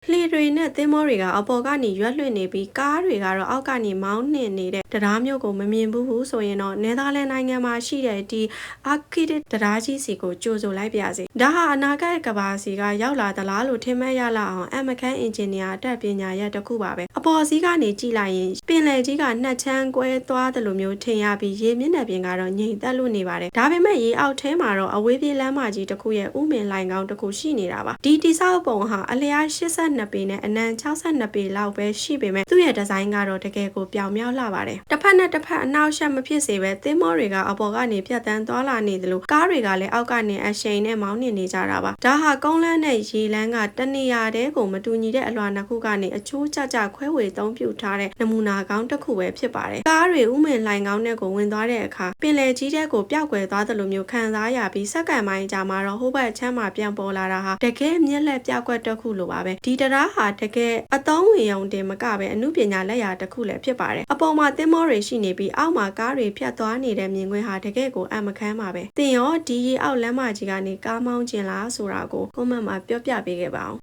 လှေတွေနဲ့သင်္ဘောတွေကအပေါ်ကနေရွက်လွှင့်နေပြီးကားတွေကတော့အောက်ကနေမောင်းနှင်နေတဲ့တရားမျိုးကိုမမြင်ဘူးဆိုရင်တော့နယ်သာလန်နိုင်ငံမှာရှိတဲ့ဒီအာခီတစ်တရားကြီးစီကိုကြိုဆိုလိုက်ပါစေ။ဒါဟာအနာဂတ်ကဘာစီကရောက်လာသလားလို့ထင်မှတ်ရလောက်အောင်အမခန်းအင်ဂျင်နီယာအတတ်ပညာရပ်တစ်ခုပါပဲ။အပေါ်စီးကနေကြည့်လိုက်ရင်ပင်လယ်ကြီးကနှစ်ချမ်းကွဲသွားတယ်လို့မျိုးထင်ရပြီးရေမျက်နှာပြင်ကတော့ငြိမ်သက်လို့နေပါတယ်။ဒါပေမဲ့ရေအောက်ထဲမှာတော့အဝေးပြေးလမ်းမကြီးတစ်ခုရဲ့ဥမင်လိုင်ကောင်းတစ်ခုရှိနေတာပါ။ဒီတိဆောက်ပုံဟာအလျား82ပေနဲ့အနံ62ပေလောက်ပဲရှိပေမဲ့သူ့ရဲ့ဒီဇိုင်းကတော့တကယ်ကိုပြောင်မြောက်လှပါတယ်။တစ်ဖက်နဲ့တစ်ဖက်အနောက်ရှက်မဖြစ်စေပဲသင်္ဘောတွေကအပေါ်ကနေဖြတ်တန်းသွားလာနေသလိုကားတွေကလည်းအောက်ကနေအရှိန်နဲ့မောင်းနှင်နေကြတာပါ။ဒါဟာကုန်းလန်းနဲ့ရေလန်းကတနေရာတည်းကိုမတူညီတဲ့အလွှာနှစ်ခုကနေအချိုးကျကျခွဲဝေသုံးပြုထားတဲ့နမူနာကောင်းတစ်ခုပဲဖြစ်ပါတယ်။ကားတွေဥမင်လိုင်ကောင်းတဲ့ကိုဝင်သွားတဲ့အခါပင်လယ်ကြီးတဲ့ကိုပျောက်ကွယ်သွားသလိုမျိုးခံစားရပြီးစက္ကန့်ပိုင်းကြာမှာတော့ဟိုဘက်ချမ်းမှာပြန်ပေါ်လာတာဟာတကယ်မျက်လက်ပြောက်ကွက်တစ်ခုလိုပါပဲ။ဒီတရားဟာတကယ်အသုံးဝင်ရုံတင်မကပဲအမှုပညာလက်ရာတစ်ခုလည်းဖြစ်ပါတယ်။အပေါ်မှာသင်္ဘောတွေရှိနေပြီးအောက်မှာကားတွေဖြတ်သွားနေတဲ့မြင်ကွင်းဟာတကယ်ကိုအမခန်းပါပဲ။သင်ရောဒီရေအောက်လမ်းမကြီးကနေကားမောင်းကျင်လားဆိုတာကိုကွန်မန့်မှာပြောပြပေးခဲ့ပါဦး။